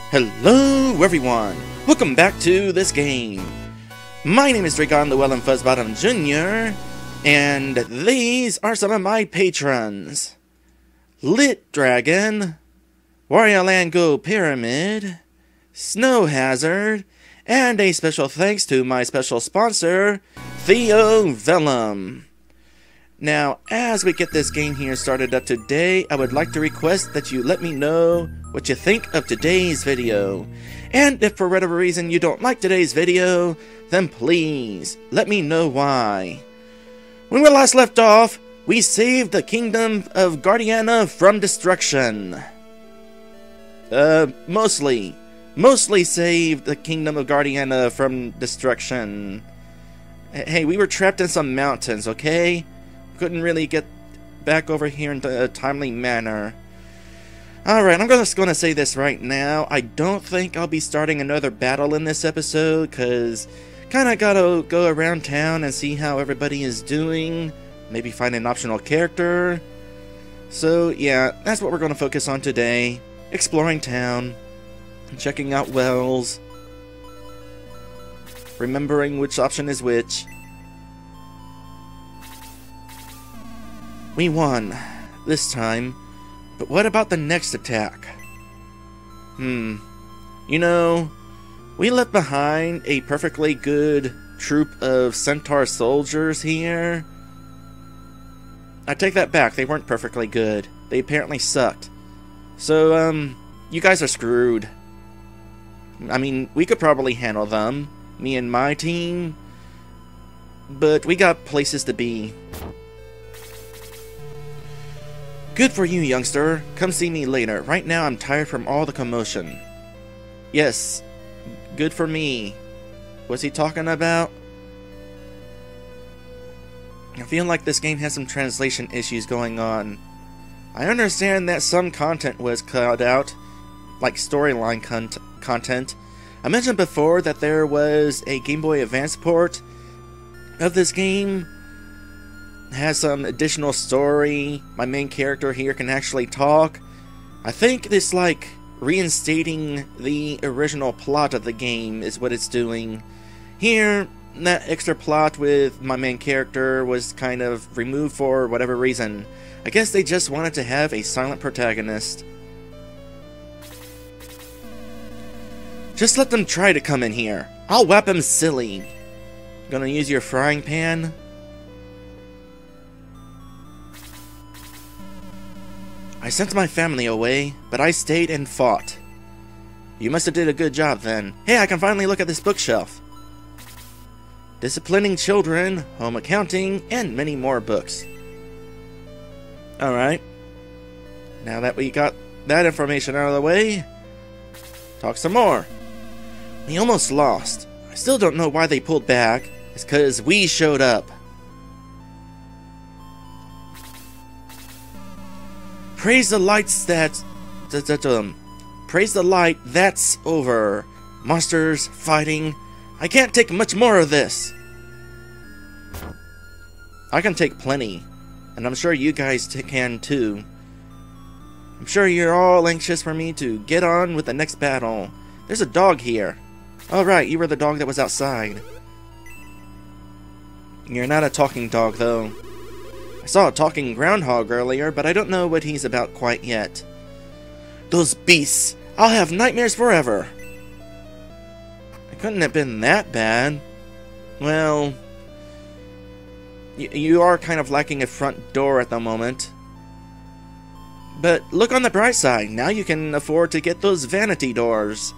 Hello everyone! Welcome back to this game. My name is Draygone Llewellyn Fuzzbottom Jr. And these are some of my patrons. Lit Dragon, Wario Land Go Pyramid, Snow Hazard, and a special thanks to my special sponsor, Theo Vellum. Now, as we get this game here started up today, I would like to request that you let me know what you think of today's video. And if for whatever reason you don't like today's video, then please let me know why. When we last left off, we saved the kingdom of Guardiana from destruction. Mostly saved the kingdom of Guardiana from destruction. Hey, we were trapped in some mountains, okay? Couldn't really get back over here in a timely manner. Alright, I'm just going to say this right now. I don't think I'll be starting another battle in this episode, because kind of got to go around town and see how everybody is doing. Maybe find an optional character. So, yeah, that's what we're going to focus on today. Exploring town. Checking out wells. Remembering which option is which. We won, this time, but what about the next attack? You know, we left behind a perfectly good troop of centaur soldiers here. I take that back, they weren't perfectly good. They apparently sucked. So, you guys are screwed. I mean, we could probably handle them, me and my team, but we got places to be. Good for you, youngster. Come see me later. Right now, I'm tired from all the commotion. Yes, good for me. What's he talking about? I feel like this game has some translation issues going on. I understand that some content was cut out, like storyline content. I mentioned before that there was a Game Boy Advance port of this game. Has some additional story. My main character here can actually talk. I think it's like reinstating the original plot of the game is what it's doing. Here, that extra plot with my main character was kind of removed for whatever reason. I guess they just wanted to have a silent protagonist. Just let them try to come in here. I'll whap them silly. Gonna use your frying pan? I sent my family away, but I stayed and fought. You must have did a good job then. Hey, I can finally look at this bookshelf. Disciplining Children, Home Accounting, and many more books. Alright. Now that we got that information out of the way, talk some more. We almost lost. I still don't know why they pulled back. It's because we showed up. Praise the lights praise the light that's over. Monsters, fighting. I can't take much more of this. I can take plenty. And I'm sure you guys can too. I'm sure you're all anxious for me to get on with the next battle. There's a dog here. Oh right, you were the dog that was outside. You're not a talking dog though. I saw a talking groundhog earlier, but I don't know what he's about quite yet. Those beasts! I'll have nightmares forever! It couldn't have been that bad. Well, you are kind of lacking a front door at the moment. But look on the bright side, now you can afford to get those vanity doors.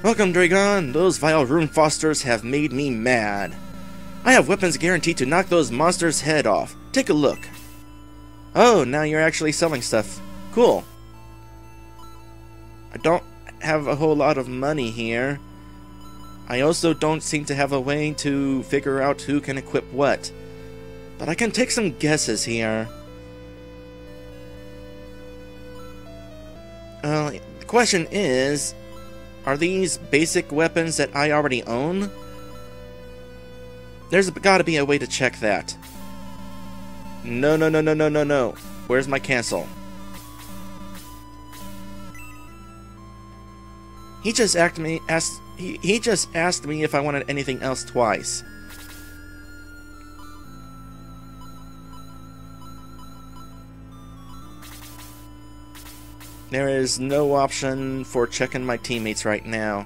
Welcome, Draygone. Those vile Runefausters have made me mad. I have weapons guaranteed to knock those monsters' head off. Take a look. Oh, now you're actually selling stuff. Cool. I don't have a whole lot of money here. I also don't seem to have a way to figure out who can equip what. But I can take some guesses here. The question is, are these basic weapons that I already own? There's gotta be a way to check that. No, no, no, no, no, no, no. Where's my cancel? He just asked me if I wanted anything else twice. There is no option for checking my teammates right now.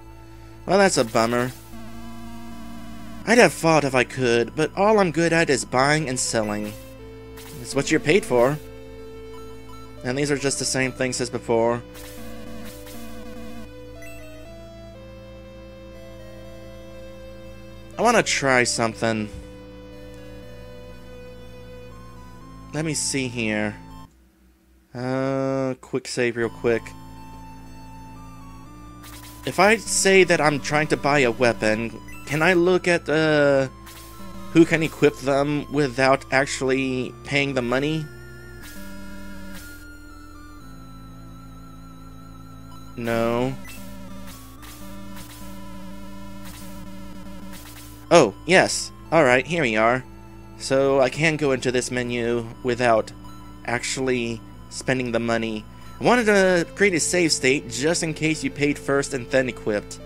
Well, that's a bummer. I'd have fought if I could, but all I'm good at is buying and selling. It's what you're paid for. And these are just the same things as before. I want to try something. Let me see here. Quick save real quick. If I say that I'm trying to buy a weapon, can I look at who can equip them without actually paying the money? No. Oh, yes. Alright, here we are. So I can go into this menu without actually spending the money. I wanted to create a save state just in case you paid first and then equipped.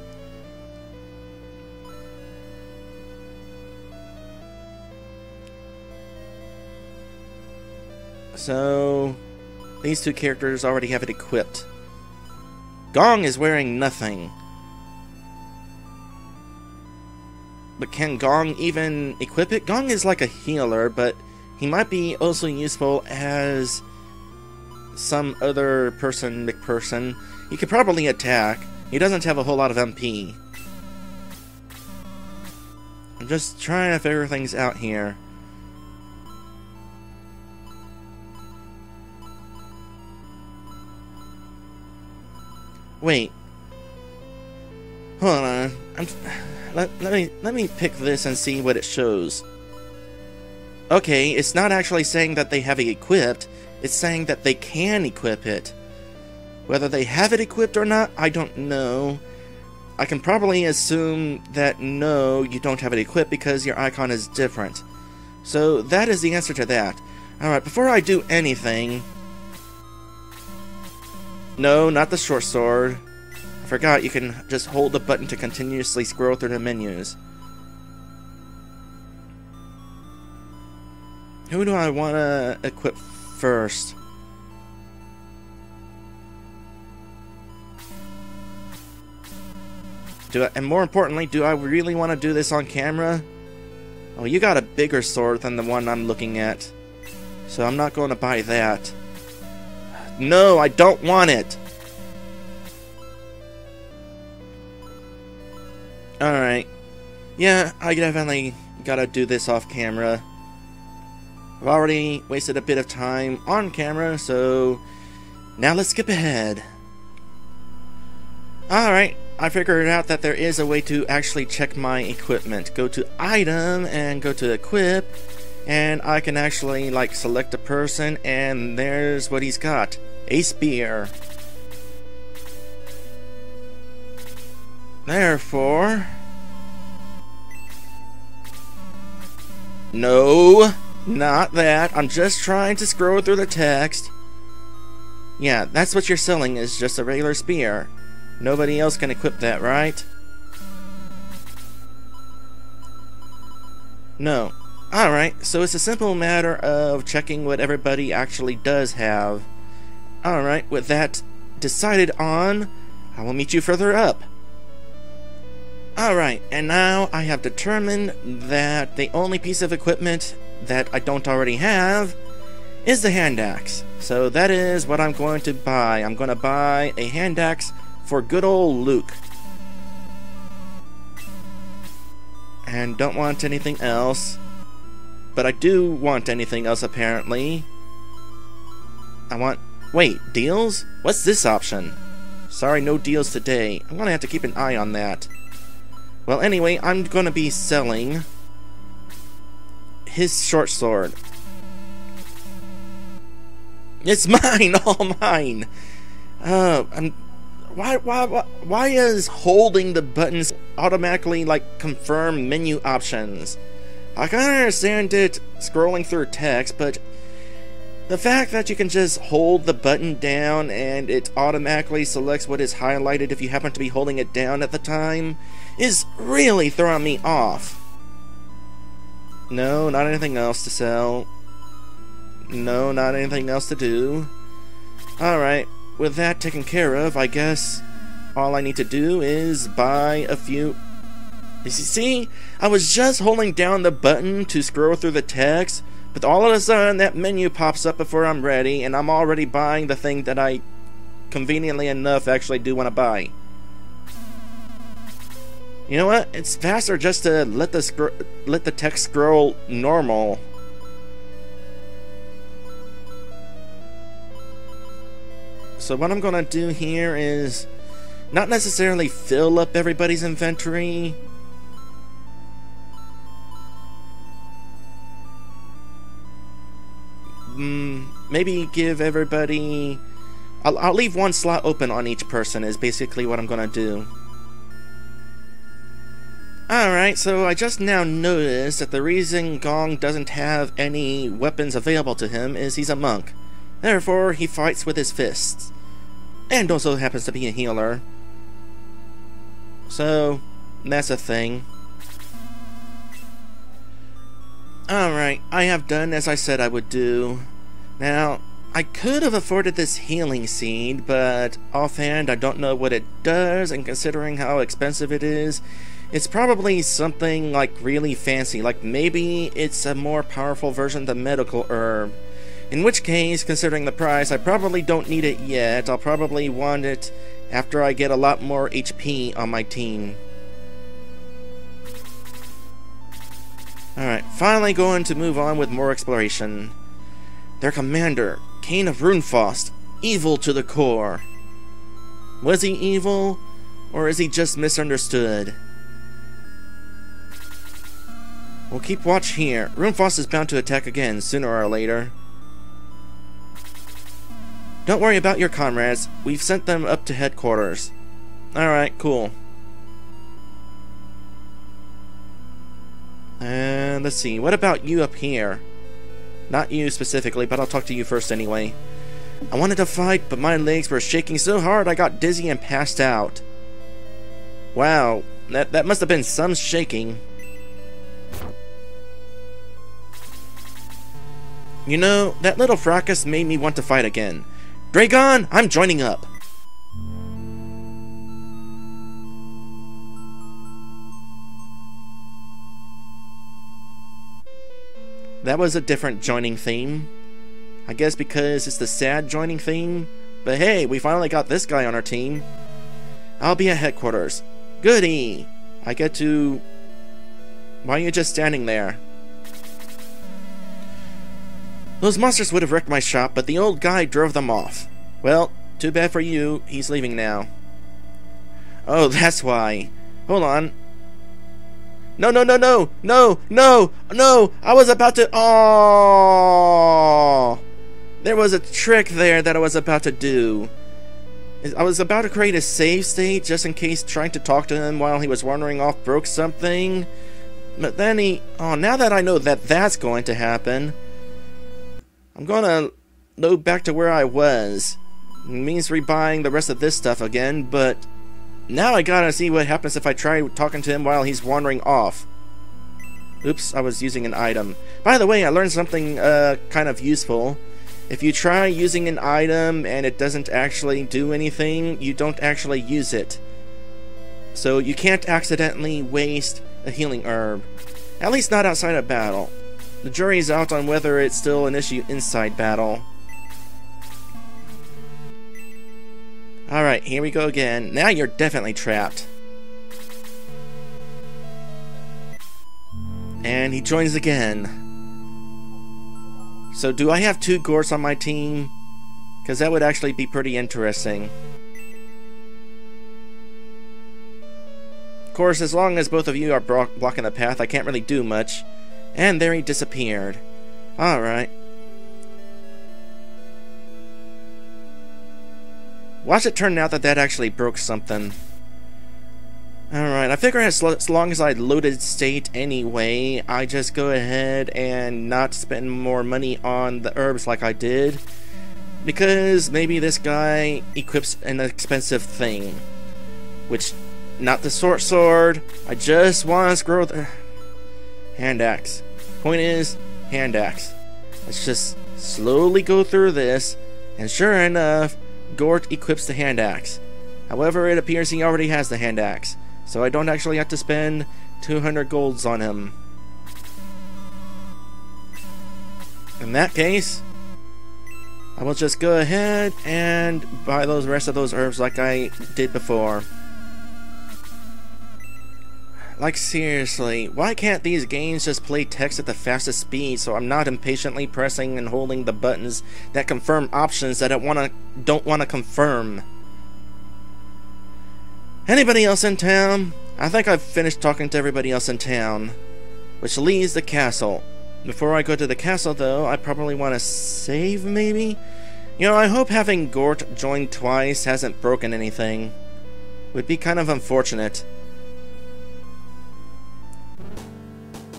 So these two characters already have it equipped. Gong is wearing nothing. But can Gong even equip it? Gong is like a healer, but he might be also useful as some other McPerson. He could probably attack. He doesn't have a whole lot of MP. I'm just trying to figure things out here. Wait. Hold on. Let me pick this and see what it shows. Okay, it's not actually saying that they have it equipped. It's saying that they can equip it. Whether they have it equipped or not, I don't know. I can probably assume that no, you don't have it equipped because your icon is different. So that is the answer to that. Alright, before I do anything... No, not the short sword. I forgot you can just hold the button to continuously scroll through the menus. Who do I want to equip first? And more importantly, do I really want to do this on camera? Oh, you got a bigger sword than the one I'm looking at. So I'm not going to buy that. No, I don't want it! Alright. Yeah, I definitely gotta do this off camera. I've already wasted a bit of time on camera, so now let's skip ahead. Alright, I figured out that there is a way to actually check my equipment. Go to item and go to equip, and I can actually like select a person, and there's what he's got. A spear. Therefore... No, not that. I'm just trying to scroll through the text. Yeah, that's what you're selling, is just a regular spear. Nobody else can equip that, right? No. Alright, so it's a simple matter of checking what everybody actually does have. Alright, with that decided on, I will meet you further up. Alright, and now I have determined that the only piece of equipment that I don't already have is the hand axe. So that is what I'm going to buy. I'm going to buy a hand axe for good old Luke. And don't want anything else. But I do want anything else apparently. I want... Wait, deals? What's this option? Sorry, no deals today. I'm going to have to keep an eye on that. Well, anyway, I'm going to be selling his short sword. It's mine, all mine. Why is holding the buttons automatically like confirm menu options? I can understand it scrolling through text, but The fact that you can just hold the button down and it automatically selects what is highlighted if you happen to be holding it down at the time is really throwing me off. No, not anything else to sell. No, not anything else to do. Alright, with that taken care of, I guess all I need to do is buy a few... You see, I was just holding down the button to scroll through the text, but all of a sudden that menu pops up before I'm ready, and I'm already buying the thing that I, conveniently enough, actually do want to buy. You know what? It's faster just to let the text scroll normal. So what I'm gonna do here is not necessarily fill up everybody's inventory. Maybe give everybody... I'll leave one slot open on each person is basically what I'm gonna do. Alright, so I just now noticed that the reason Gong doesn't have any weapons available to him is he's a monk. Therefore, he fights with his fists. And also happens to be a healer. So, that's a thing. Alright, I have done as I said I would do. Now, I could have afforded this healing seed, but offhand I don't know what it does, and considering how expensive it is, it's probably something like really fancy, like maybe it's a more powerful version of the medical herb. In which case, considering the price, I probably don't need it yet. I'll probably want it after I get a lot more HP on my team. Alright, finally going to move on with more exploration. Their commander, Kane of Runefaust, evil to the core. Was he evil, or is he just misunderstood? We'll keep watch here. Runefaust is bound to attack again, sooner or later. Don't worry about your comrades. We've sent them up to headquarters. Alright, cool. And let's see, what about you up here? Not you specifically, but I'll talk to you first anyway. I wanted to fight, but my legs were shaking so hard I got dizzy and passed out. Wow, that must have been some shaking. You know, that little fracas made me want to fight again. Draygone, I'm joining up. That was a different joining theme. I guess because it's the sad joining theme. But hey, we finally got this guy on our team. I'll be at headquarters. Goody! I get to... Why are you just standing there? Those monsters would have wrecked my shop, but the old guy drove them off. Well, too bad for you. He's leaving now. Oh, that's why. Hold on. No, no, no, no! No! No! No! I was about to... Oh! There was a trick there that I was about to do. I was about to create a save state just in case trying to talk to him while he was wandering off broke something. But then he... Oh, now that I know that that's going to happen, I'm gonna load back to where I was. It means rebuying the rest of this stuff again, but now I gotta see what happens if I try talking to him while he's wandering off. Oops, I was using an item. By the way, I learned something kind of useful. If you try using an item and it doesn't actually do anything, you don't actually use it. So you can't accidentally waste a healing herb. At least not outside of battle. The jury's out on whether it's still an issue inside battle. Alright, here we go again. Now you're definitely trapped. And he joins again. So do I have 2 Gorts on my team? Because that would actually be pretty interesting. Of course, as long as both of you are blocking the path, I can't really do much. And there he disappeared. Alright. Watch it turn out that actually broke something. Alright, I figure as long as I loaded state anyway, I just go ahead and not spend more money on the herbs like I did. Because maybe this guy equips an expensive thing. Which, not the short sword, I just want to grow the hand axe. Point is, hand axe. Let's just slowly go through this, and sure enough, Gort equips the hand axe. However, it appears he already has the hand axe, so I don't actually have to spend 200 golds on him. In that case, I will just go ahead and buy those rest of those herbs like I did before. Like seriously, why can't these games just play text at the fastest speed so I'm not impatiently pressing and holding the buttons that confirm options that I don't want to confirm? Anybody else in town? I think I've finished talking to everybody else in town, which leaves the castle. Before I go to the castle though, I probably want to save maybe? You know, I hope having Gort join twice hasn't broken anything. Would be kind of unfortunate.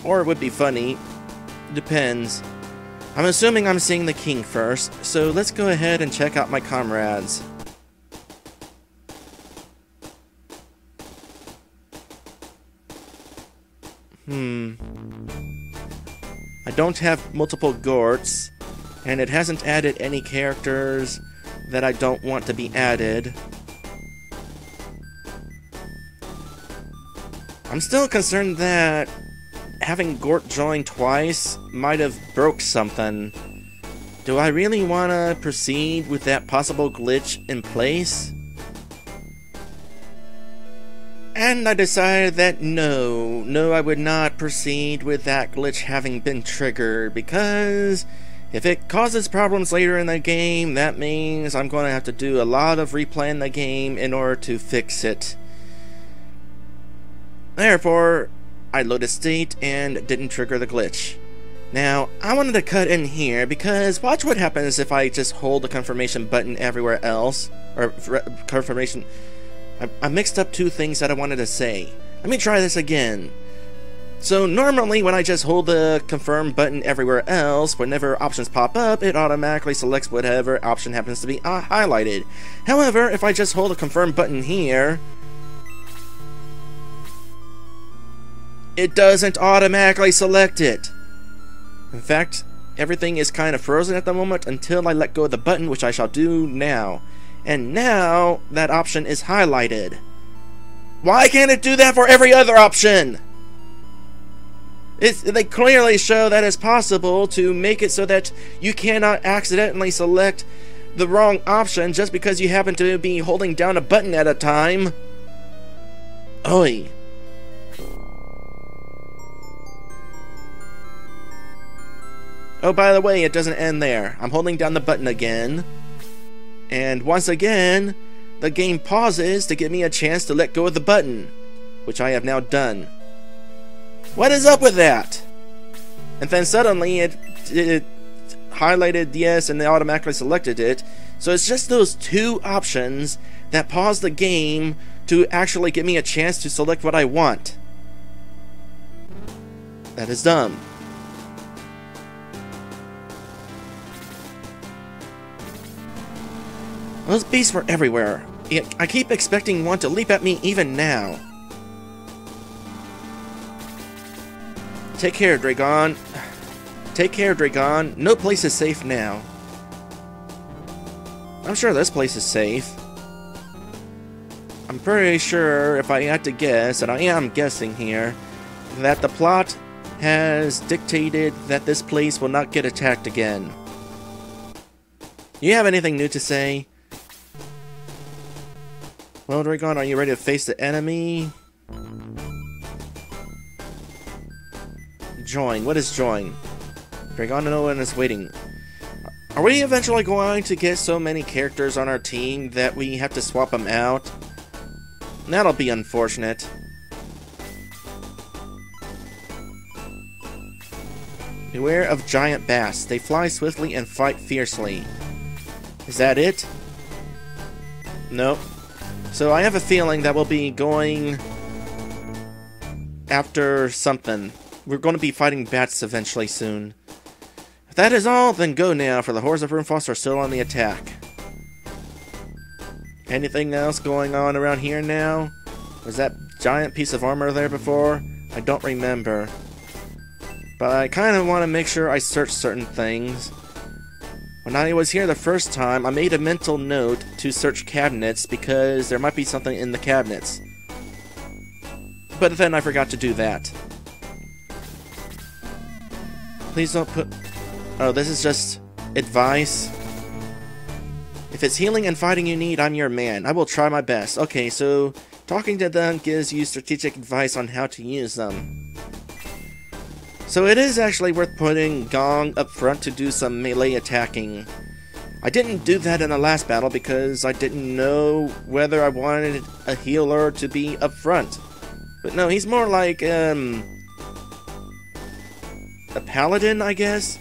Or it would be funny. Depends. I'm assuming I'm seeing the king first, so let's go ahead and check out my comrades. I don't have multiple Gorts, and it hasn't added any characters that I don't want to be added. I'm still concerned that having Gort join twice might have broke something. Do I really want to proceed with that possible glitch in place? And I decided that no, I would not proceed with that glitch having been triggered, because if it causes problems later in the game, that means I'm going to have to do a lot of replaying the game in order to fix it. Therefore, I loaded state and didn't trigger the glitch. Now, I wanted to cut in here because watch what happens if I just hold the confirmation button everywhere else, or confirmation. I mixed up two things that I wanted to say. Let me try this again. So normally when I just hold the confirm button everywhere else, whenever options pop up, it automatically selects whatever option happens to be highlighted. However, if I just hold the confirm button here, it doesn't automatically select it. In fact, everything is kind of frozen at the moment until I let go of the button, which I shall do now. And now, that option is highlighted. Why can't it do that for every other option? They clearly show that it's possible to make it so that you cannot accidentally select the wrong option just because you happen to be holding down a button at a time. Oi. Oh, by the way, it doesn't end there. I'm holding down the button again. And once again, the game pauses to give me a chance to let go of the button, which I have now done. What is up with that? And then suddenly it highlighted yes and they automatically selected it. So it's just those two options that pause the game to actually give me a chance to select what I want. That is dumb. Those beasts were everywhere. I keep expecting one to leap at me even now. Take care, Draygone. Take care, Draygone. No place is safe now. I'm sure this place is safe. I'm pretty sure, if I had to guess, and I am guessing here, that the plot has dictated that this place will not get attacked again. You have anything new to say? Well, Draygone, are you ready to face the enemy? Join. What is join? Draygone, no one is waiting. Are we eventually going to get so many characters on our team that we have to swap them out? That'll be unfortunate. Beware of giant bass. They fly swiftly and fight fiercely. Is that it? Nope. So I have a feeling that we'll be going after something. We're going to be fighting bats eventually soon. If that is all, then go now, for the hordes of Runefaust are still on the attack. Anything else going on around here now? Was that giant piece of armor there before? I don't remember. But I kind of want to make sure I search certain things. When I was here the first time, I made a mental note to search cabinets because there might be something in the cabinets. But then I forgot to do that. Please don't put... Oh, this is just advice. If it's healing and fighting you need, I'm your man. I will try my best. Okay, so talking to them gives you strategic advice on how to use them. So it is actually worth putting Gong up front to do some melee attacking. I didn't do that in the last battle because I didn't know whether I wanted a healer to be up front. But no, he's more like, a paladin, I guess?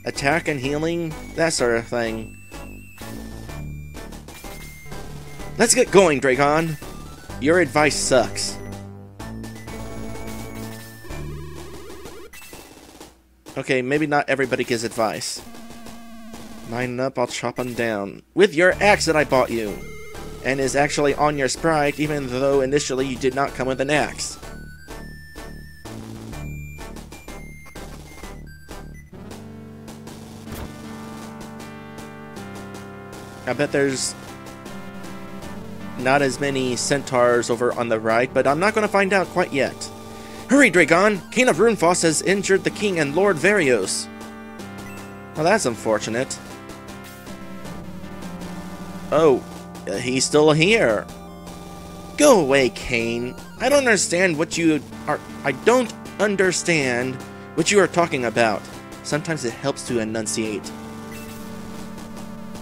Attack and healing, that sort of thing. Let's get going, Draygone. Your advice sucks. Okay, maybe not everybody gives advice. Line up, I'll chop them down. With your axe that I bought you. And is actually on your sprite, even though initially you did not come with an axe. I bet there's not as many centaurs over on the right, but I'm not going to find out quite yet. Hurry, Draygone! Kane of Runefaust has injured the king and Lord Varios. Well, that's unfortunate. Oh, he's still here. Go away, Kane. I don't understand what you are talking about. Sometimes it helps to enunciate.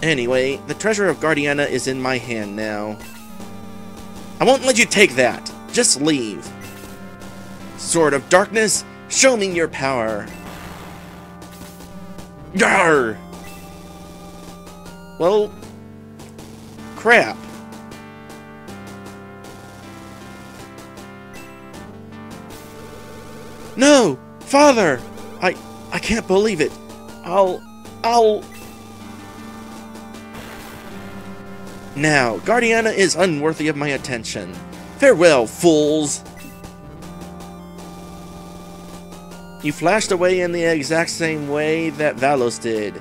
Anyway, the treasure of Guardiana is in my hand now. I won't let you take that. Just leave. Sword of Darkness, show me your power. Yarr! Well, crap. No! Father! I can't believe it. I'll... Now, Guardiana is unworthy of my attention. Farewell, fools! You flashed away in the exact same way that Valos did.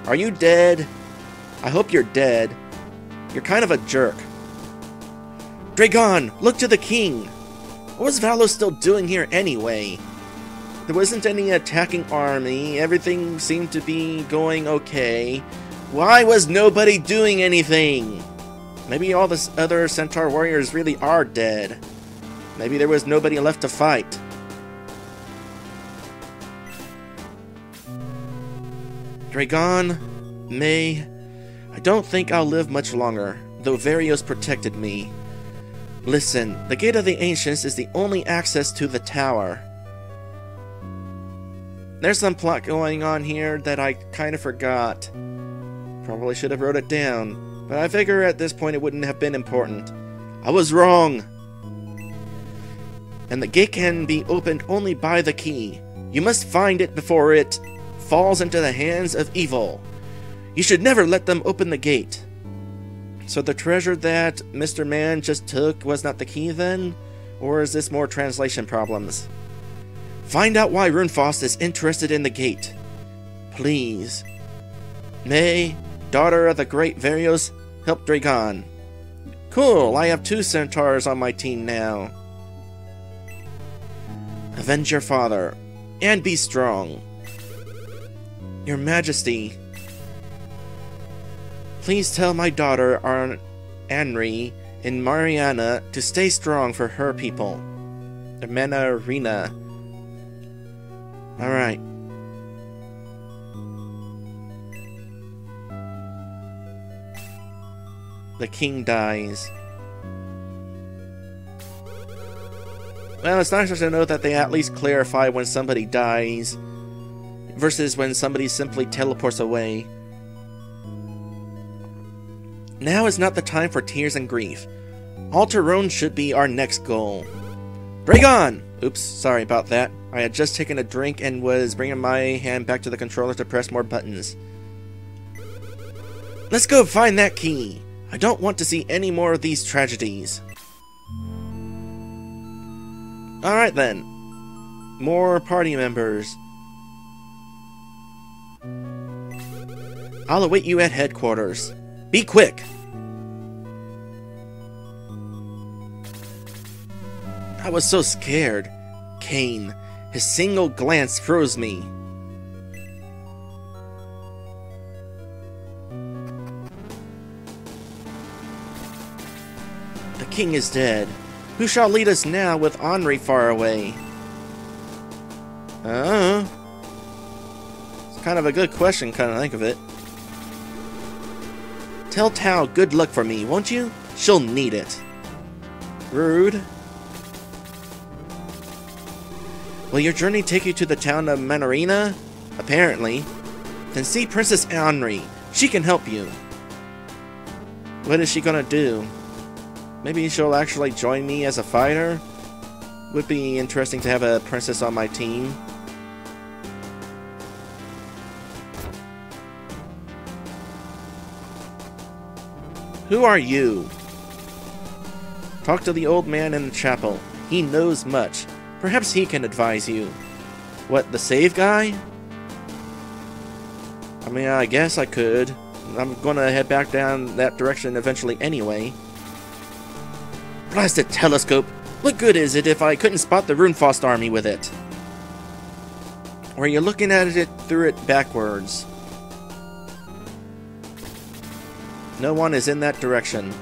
Are you dead? I hope you're dead. You're kind of a jerk. Draygone, look to the king! What was Valos still doing here anyway? There wasn't any attacking army, everything seemed to be going okay. Why was nobody doing anything? Maybe all the other centaur warriors really are dead. Maybe there was nobody left to fight. Draygone, May, I don't think I'll live much longer, though Varios protected me. Listen, the Gate of the Ancients is the only access to the tower. There's some plot going on here that I kind of forgot. Probably should have wrote it down, but I figure at this point it wouldn't have been important. I was wrong! And the gate can be opened only by the key. You must find it before it falls into the hands of evil. You should never let them open the gate. So the treasure that Mr. Man just took was not the key then? Or is this more translation problems? Find out why Runefaust is interested in the gate. Please. May, daughter of the great Varios, help Draygone. Cool, I have 2 centaurs on my team now. Avenge your father, and be strong. Your Majesty, please tell my daughter Anri in Mariana to stay strong for her people. The Manarina. Alright. The king dies. Well, it's nicer to know that they at least clarify when somebody dies versus when somebody simply teleports away. Now is not the time for tears and grief. Alterone should be our next goal. Draygone! Oops, sorry about that. I had just taken a drink and was bringing my hand back to the controller to press more buttons. Let's go find that key. I don't want to see any more of these tragedies. Alright then. More party members. I'll await you at headquarters. Be quick! I was so scared. Kane. His single glance froze me. The king is dead. Who shall lead us now with Henri far away? It's kind of a good question, kind of think of it. Tell Tao good luck for me, won't you? She'll need it. Rude. Will your journey take you to the town of Manarina? Apparently. Then see Princess Henri. She can help you. What is she gonna do? Maybe she'll actually join me as a fighter? Would be interesting to have a princess on my team. Who are you? Talk to the old man in the chapel. He knows much. Perhaps he can advise you. What, the save guy? I mean, I guess I could. I'm gonna head back down that direction eventually anyway. Blasted telescope! What good is it if I couldn't spot the Runefaust army with it? Or you're looking at it through it backwards. No one is in that direction.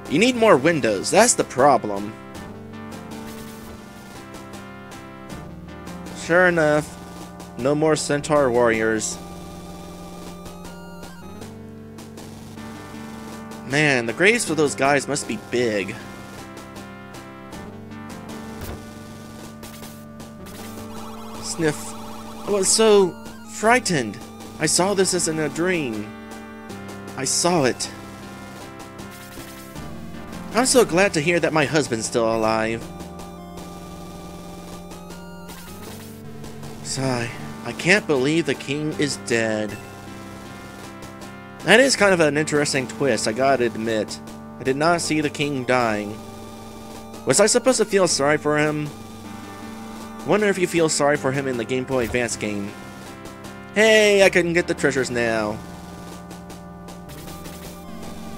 You need more windows, that's the problem. Sure enough, no more centaur warriors. Man, the graves for those guys must be big. Sniff. I was so frightened. I saw this as in a dream. I saw it. I'm so glad to hear that my husband's still alive. Sigh. I can't believe the king is dead. That is kind of an interesting twist, I gotta admit. I did not see the king dying. Was I supposed to feel sorry for him? Wonder if you feel sorry for him in the Game Boy Advance game. Hey, I can get the treasures now.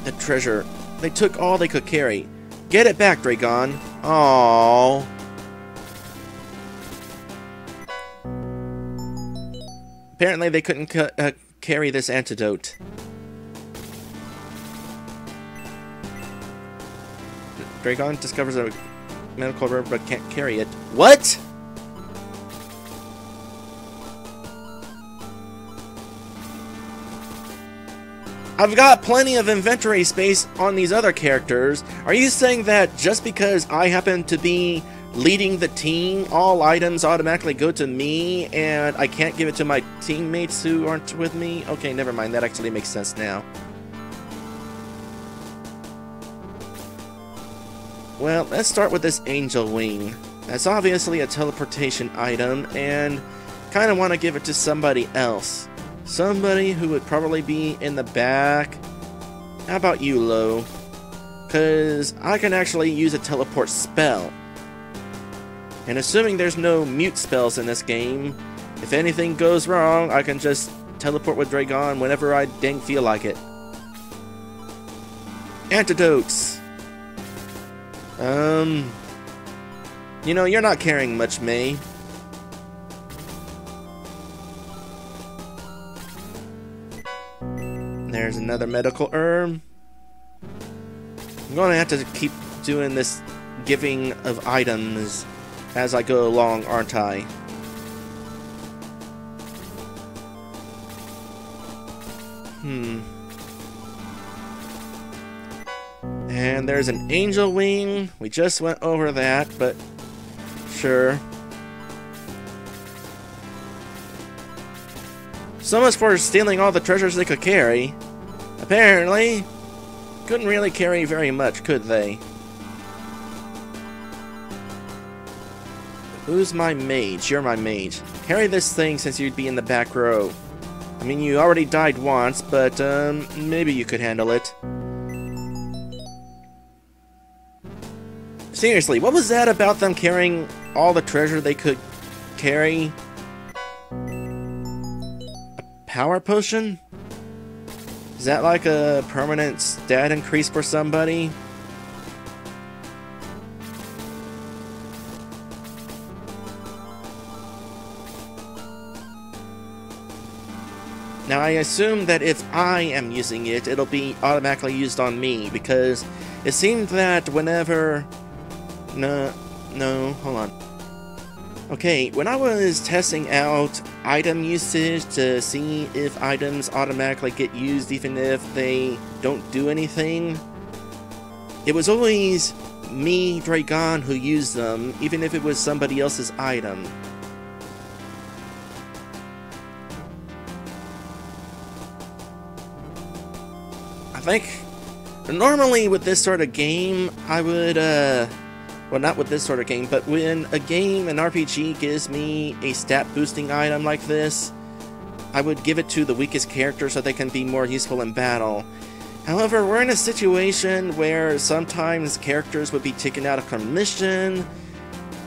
The treasure. They took all they could carry. Get it back, Draygone. Aww. Apparently they couldn't carry this antidote. Draygone discovers a medical herb but can't carry it. What? I've got plenty of inventory space on these other characters. Are you saying that just because I happen to be leading the team, all items automatically go to me and I can't give it to my teammates who aren't with me? Okay, never mind. That actually makes sense now. Well, let's start with this angel wing. That's obviously a teleportation item and kind of want to give it to somebody else. Somebody who would probably be in the back. How about you, Lo? Because I can actually use a teleport spell. And assuming there's no mute spells in this game, if anything goes wrong, I can just teleport with Draygone whenever I dang feel like it. Antidotes! You know, you're not carrying much, May. There's another medical herb. I'm gonna have to keep doing this giving of items as I go along, aren't I? And there's an angel wing. We just went over that, but sure. So much for stealing all the treasures they could carry. Apparently, couldn't really carry very much, could they? Who's my mage? You're my mage. Carry this thing since you'd be in the back row. I mean, you already died once, but maybe you could handle it. Seriously, what was that about them carrying all the treasure they could carry? A power potion? Is that like a permanent stat increase for somebody? Now I assume that if I am using it, it'll be automatically used on me, because it seemed that whenever... No, hold on. Okay, when I was testing out item usage to see if items automatically get used even if they don't do anything, it was always me, Draygone, who used them, even if it was somebody else's item. I think normally with this sort of game, I would, well, not with this sort of game, but when a game, an RPG, gives me a stat boosting item like this, I would give it to the weakest character so they can be more useful in battle. However, we're in a situation where sometimes characters would be taken out of commission,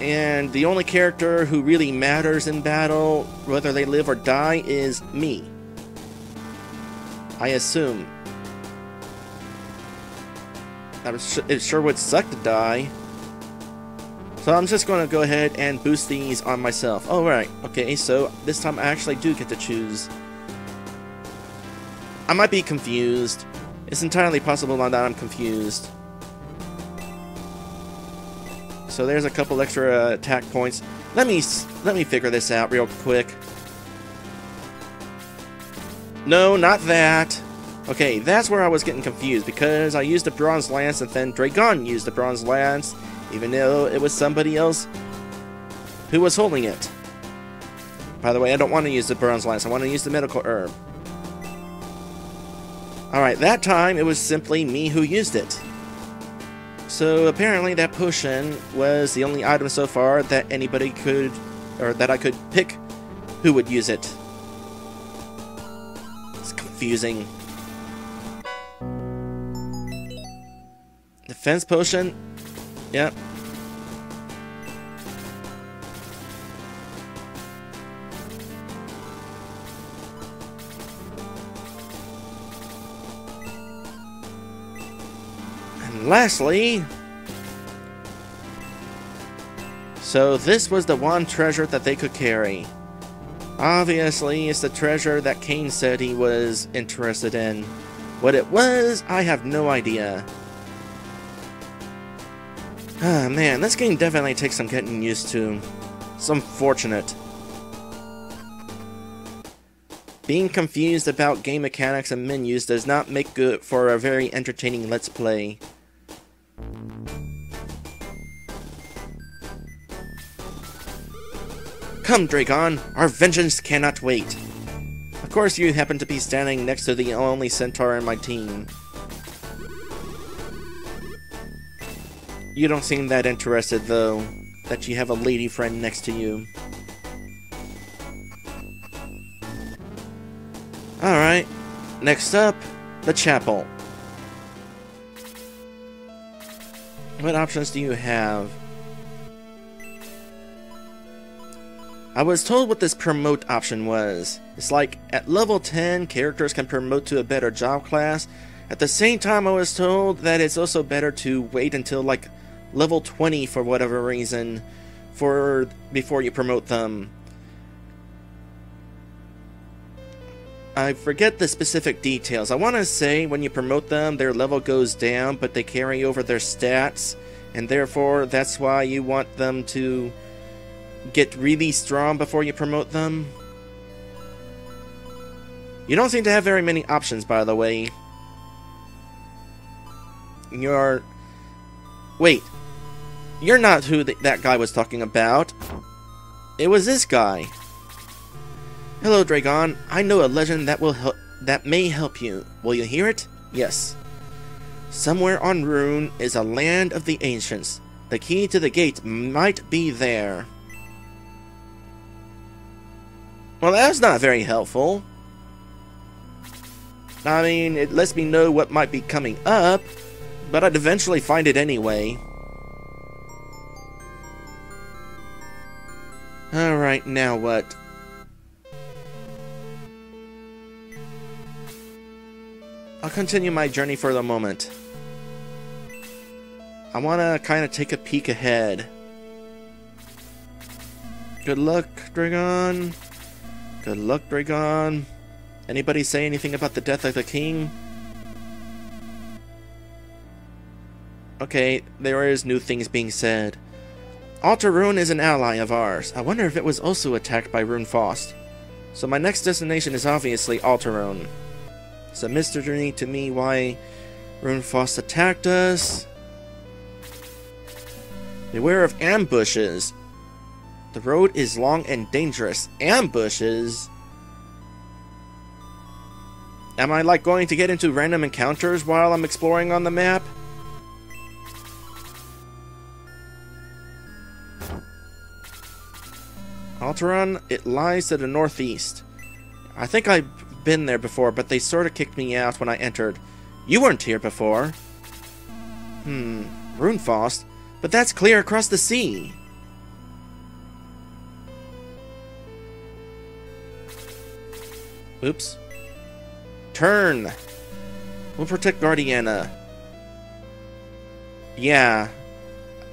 and the only character who really matters in battle, whether they live or die, is me. I assume. It sure would suck to die. So I'm just going to go ahead and boost these on myself. Oh, right. Okay, so this time I actually do get to choose. I might be confused. It's entirely possible that I'm confused. So there's a couple extra attack points. Let me figure this out real quick. No, not that. Okay, that's where I was getting confused, because I used a bronze lance and then Draygone used the bronze lance, even though it was somebody else who was holding it. By the way, I don't want to use the bronze lance, I want to use the medical herb. Alright, that time it was simply me who used it. So apparently that potion was the only item so far that anybody could, or that I could pick who would use it. It's confusing. Defense potion? Yep. And lastly... So this was the one treasure that they could carry. Obviously, it's the treasure that Kane said he was interested in. What it was, I have no idea. Ah, man, this game definitely takes some getting used to. It's unfortunate. Being confused about game mechanics and menus does not make good for a very entertaining Let's Play. Come, Draygone, our vengeance cannot wait. Of course, you happen to be standing next to the only centaur in my team. You don't seem that interested, though, that you have a lady friend next to you. Alright, next up, the chapel. What options do you have? I was told what this promote option was. It's like, at level 10, characters can promote to a better job class. At the same time, I was told that it's also better to wait until, like, level 20 for whatever reason before you promote them. I forget the specific details. I want to say when you promote them, their level goes down, but they carry over their stats, and therefore that's why you want them to get really strong before you promote them. You don't seem to have very many options, by the way. Wait. You're not who that guy was talking about. It was this guy. Hello, Draygone. I know a legend that may help you. Will you hear it? Yes. Somewhere on Rune is a land of the ancients. The key to the gate might be there. Well, that's not very helpful. I mean, it lets me know what might be coming up, but I'd eventually find it anyway. Alright, now what? I'll continue my journey for the moment. I want to kind of take a peek ahead. Good luck, Draygone. Good luck, Draygone. Anybody say anything about the death of the king? Okay, there is new things being said. Rune is an ally of ours. I wonder if it was also attacked by Runefaust. So my next destination is obviously Rune. It's a mystery to me why Runefaust attacked us. Beware of ambushes. The road is long and dangerous. Ambushes? Am I like going to get into random encounters while I'm exploring on the map? Rune, it lies to the northeast. I think I've been there before, but they sort of kicked me out when I entered. You weren't here before. Runefaust? But that's clear across the sea. Oops. Turn. We'll protect Guardiana. Yeah.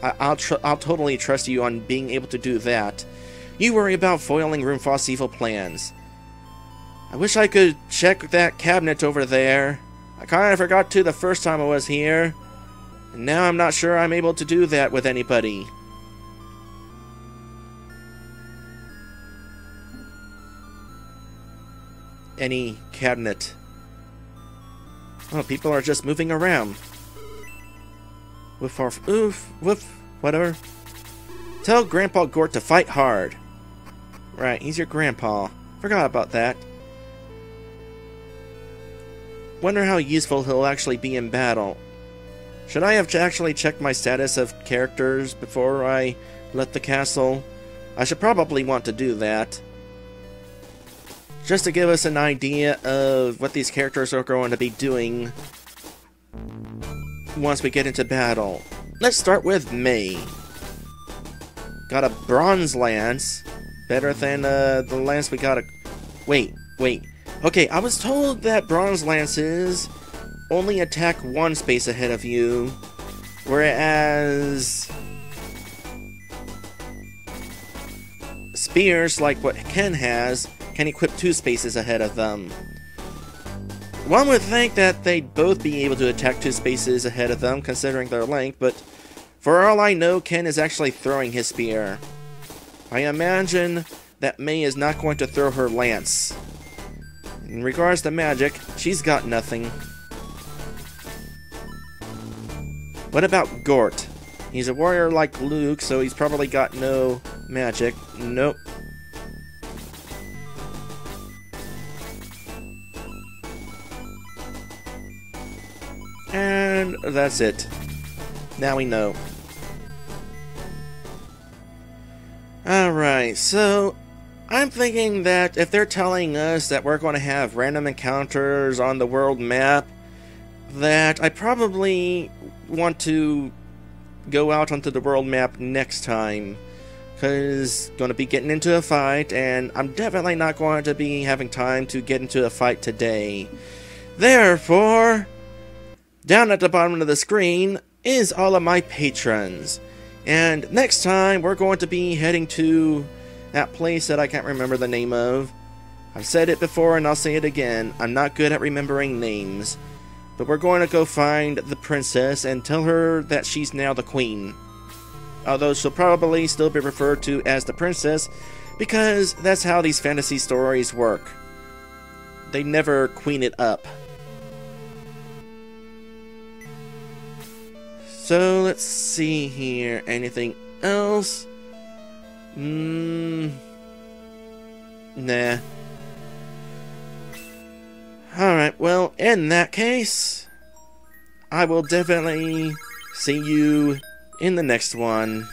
I'll totally trust you on being able to do that. You worry about foiling Runefaust's evil plans. I wish I could check that cabinet over there. I kinda forgot to the first time I was here. And now I'm not sure I'm able to do that with anybody. Any cabinet. Oh, people are just moving around. Woof, oof, oof, woof, whatever. Tell Grandpa Gort to fight hard. Right, he's your grandpa. Forgot about that. Wonder how useful he'll actually be in battle. Should I have actually checked my status of characters before I left the castle? I should probably want to do that. Just to give us an idea of what these characters are going to be doing once we get into battle. Let's start with May. Got a bronze lance. Better than the lance we got. Wait. Okay, I was told that bronze lances only attack one space ahead of you, whereas spears, like what Kane has, can equip 2 spaces ahead of them. One would think that they'd both be able to attack 2 spaces ahead of them, considering their length, but for all I know, Kane is actually throwing his spear. I imagine that May is not going to throw her lance. In regards to magic, she's got nothing. What about Gort? He's a warrior like Luke, so he's probably got no magic. Nope. And that's it. Now we know. Alright, so I'm thinking that if they're telling us that we're going to have random encounters on the world map, that I probably want to go out onto the world map next time, because going to be getting into a fight, and I'm definitely not going to be having time to get into a fight today. Therefore, down at the bottom of the screen is all of my patrons, and next time we're going to be heading to that place that I can't remember the name of. I've said it before and I'll say it again, I'm not good at remembering names. But we're going to go find the princess and tell her that she's now the queen. Although she'll probably still be referred to as the princess, because that's how these fantasy stories work. They never queen it up. So let's see here. Anything else? Nah. Alright, well, in that case, I will definitely see you in the next one.